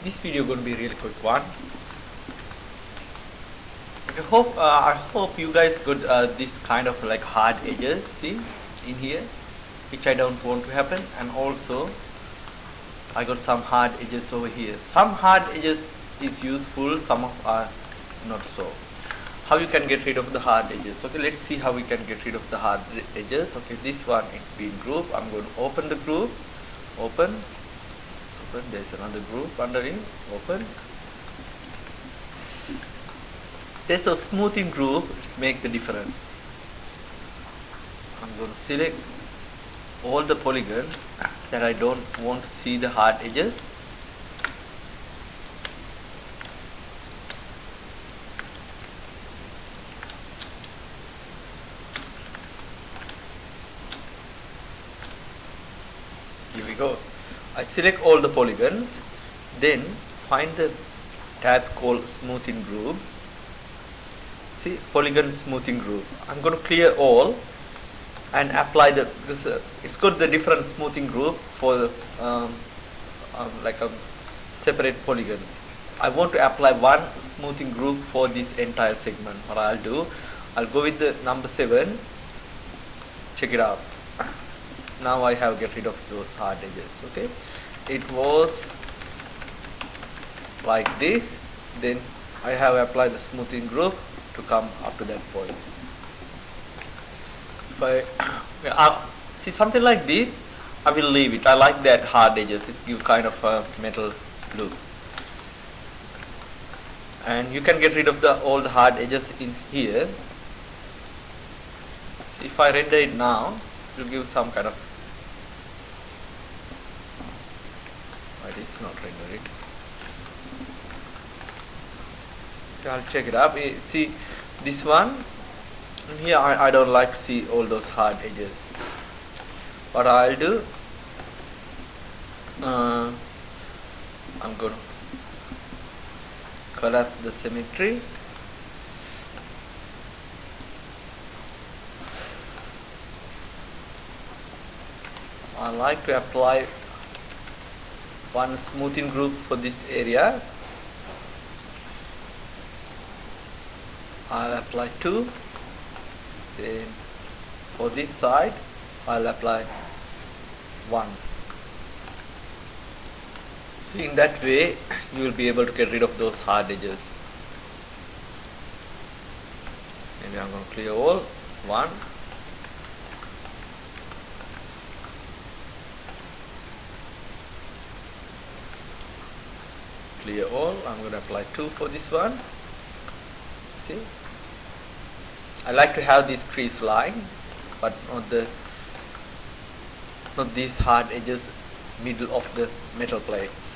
This video going to be a really quick one. I hope you guys got this kind of like hard edges, see in here, which I don't want to happen, and also I got some hard edges over here. Some hard edges is useful, some of are not so. How you can get rid of the hard edges? Okay, let's see how we can get rid of the hard edges. Okay, this one is being grouped. I'm going to open the group. Open. There's another group under it. Open. There's a smoothing group. It's make the difference. I'm going to select all the polygons that I don't want to see the hard edges. Here we go. I select all the polygons, then find the tab called smoothing group. See, polygon smoothing group. I'm going to clear all and apply the this. It's got the different smoothing group for separate polygons. I want to apply one smoothing group for this entire segment. What I'll do, I'll go with the number 7. Check it out. Now I have get rid of those hard edges. Okay, it was like this. Then I have applied the smoothing group to come up to that point. If I see something like this, I will leave it. I like that hard edges. It gives kind of a metal look. And you can get rid of all the hard edges in here. See, if I render it now, it will give some kind of. It is not rendered. I'll check it up. See this one here, I don't like to see all those hard edges. What I'll do, I'm going to collapse the symmetry. I like to apply one smoothing group for this area. I'll apply 2. Then for this side I'll apply 1. See, in that way you will be able to get rid of those hard edges. Maybe I'm going to clear all. 1. Clear all. I'm going to apply 2 for this one. See, I like to have this crease line, but not these hard edges middle of the metal plates.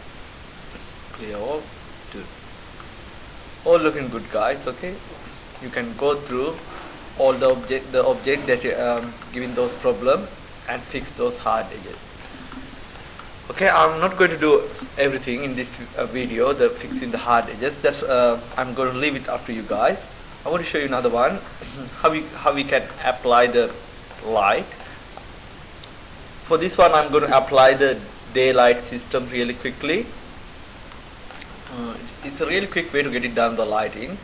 Clear all. 2. All looking good, guys. Okay, you can go through all the object that giving those problem and fix those hard edges. Okay, I'm not going to do everything in this video, the fixing the hard edges. That's I'm going to leave it up to you guys. I want to show you another one, how we can apply the light. For this one, I'm going to apply the daylight system really quickly. It's a really quick way to get it done, the lighting.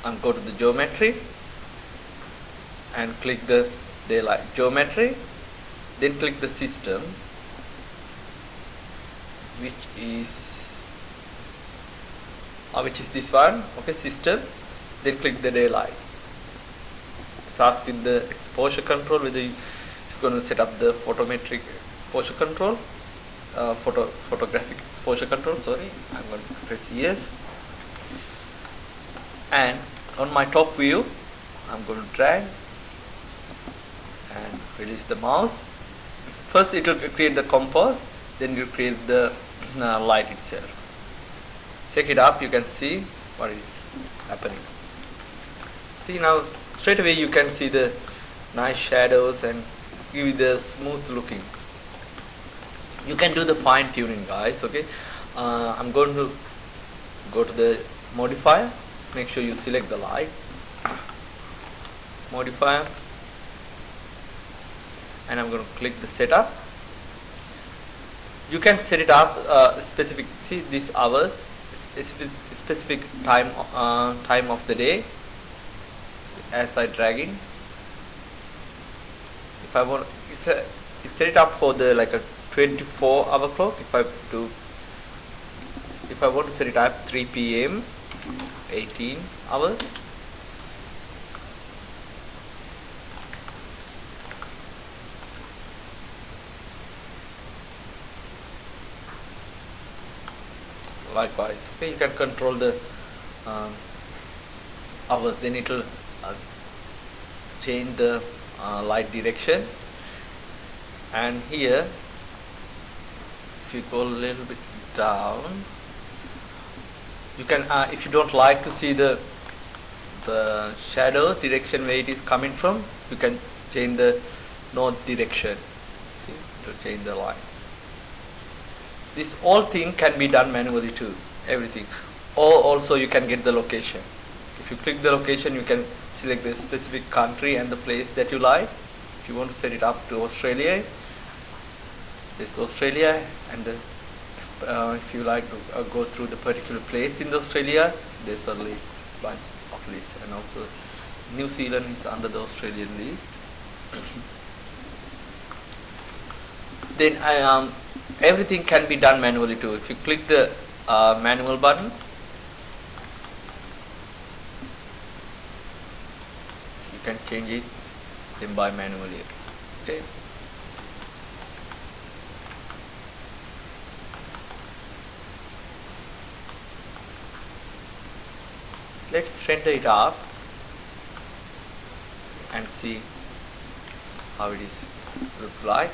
I'm go to the geometry and click the daylight geometry. Then click the systems, which is this one. Okay, systems. Then click the daylight. It's asking the exposure control whether it's going to set up the photometric exposure control, photographic exposure control. Sorry, I'm going to press yes. And on my top view, I'm going to drag and release the mouse. First it will create the compass, then you create the light itself. Check it up, you can see what is happening. See, now straight away you can see the nice shadows and give you the smooth looking. You can do the fine tuning, guys. Okay, I'm going to go to the modifier. Make sure you select the light, modifier, and I'm going to click the setup. You can set it up specific, see these hours, specific time, time of the day. As I drag in, if I want, it's set it up for the like a 24-hour clock. If I want to set it up 3 p.m. 18 hours, likewise. Okay, you can control the hours. Then it will change the light direction. And here, if you go a little bit down, you can, if you don't like to see the shadow direction where it is coming from, you can change the north direction. See, to change the light. This all thing can be done manually too, everything. Or also you can get the location. If you click the location, you can select the specific country and the place that you like. If you want to set it up to Australia, this Australia, and if you like to go through the particular place in Australia, there's a list, bunch of lists, and also New Zealand is under the Australian list. Then everything can be done manually too. If you click the manual button, you can change it then by manually. Okay. Let's render it up and see how it is looks like.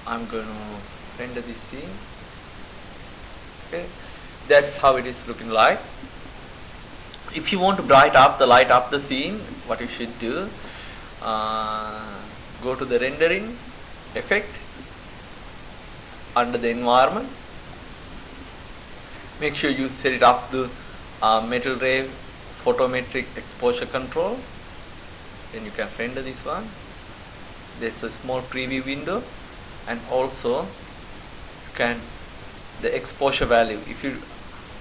I'm going to render this scene. Okay, that's how it is looking like. If you want to light up the scene, what you should do, go to the rendering effect under the environment. Make sure you set it up to metal ray photometric exposure control. Then you can render this one. There's a small preview window, and also you can the exposure value. If you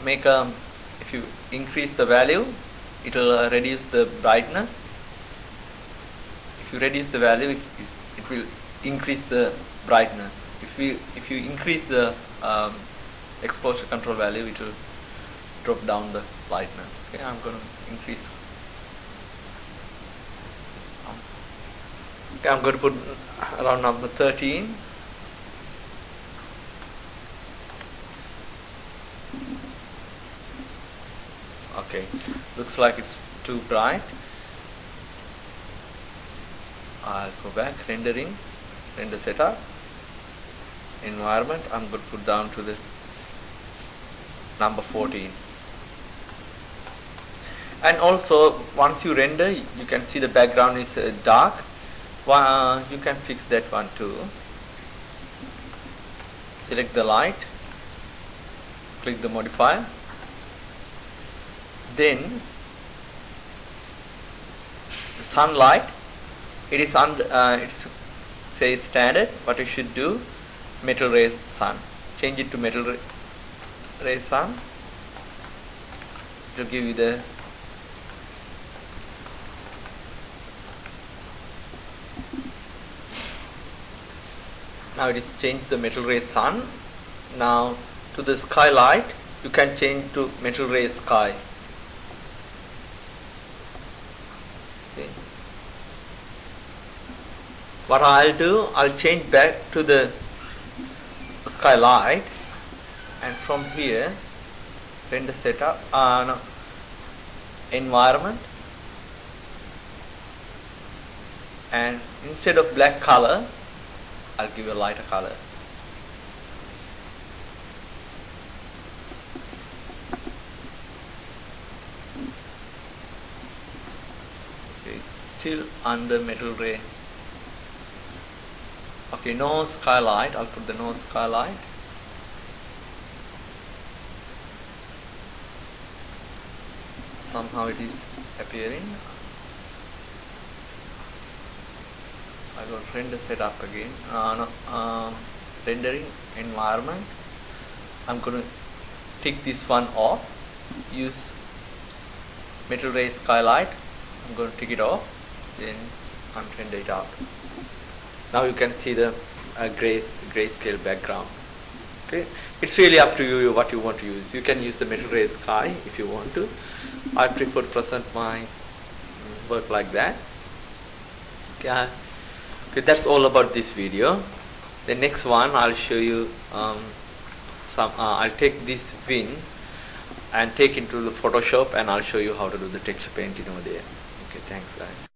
make if you increase the value, it will reduce the brightness. If you reduce the value, it will increase the brightness. If you increase the exposure control value, it will drop down the lightness. Okay, I'm going to increase. Okay, I'm going to put around number 13. Okay, looks like it's too bright. I'll go back, rendering, render setup, environment. I'm going to put down to the number 14. And also, once you render, you can see the background is dark. You can fix that one too. Select the light, click the modifier. Then the sunlight, it is it says standard. What you should do, metal ray sun. Change it to metal ray sun. It will give you the now it is changed the metal ray sun. Now to the skylight, you can change to metal ray sky. See? What I'll do, I'll change back to the skylight, and from here render setup, environment, and instead of black color, I'll give you a lighter color. Okay, still under metal ray. Okay, no skylight. I'll put the no skylight. Somehow it is appearing. I got render set up again. rendering environment. I'm going to take this one off, use Metal Ray Skylight. I'm going to take it off, then I'm render it out. Now you can see the grayscale background. Okay, it's really up to you what you want to use. You can use the Metal Ray Sky if you want to. I prefer to present my work like that. Okay, that's all about this video. The next one I'll show you I'll take this wing and take into the Photoshop, and I'll show you how to do the texture painting over there. Okay, thanks guys.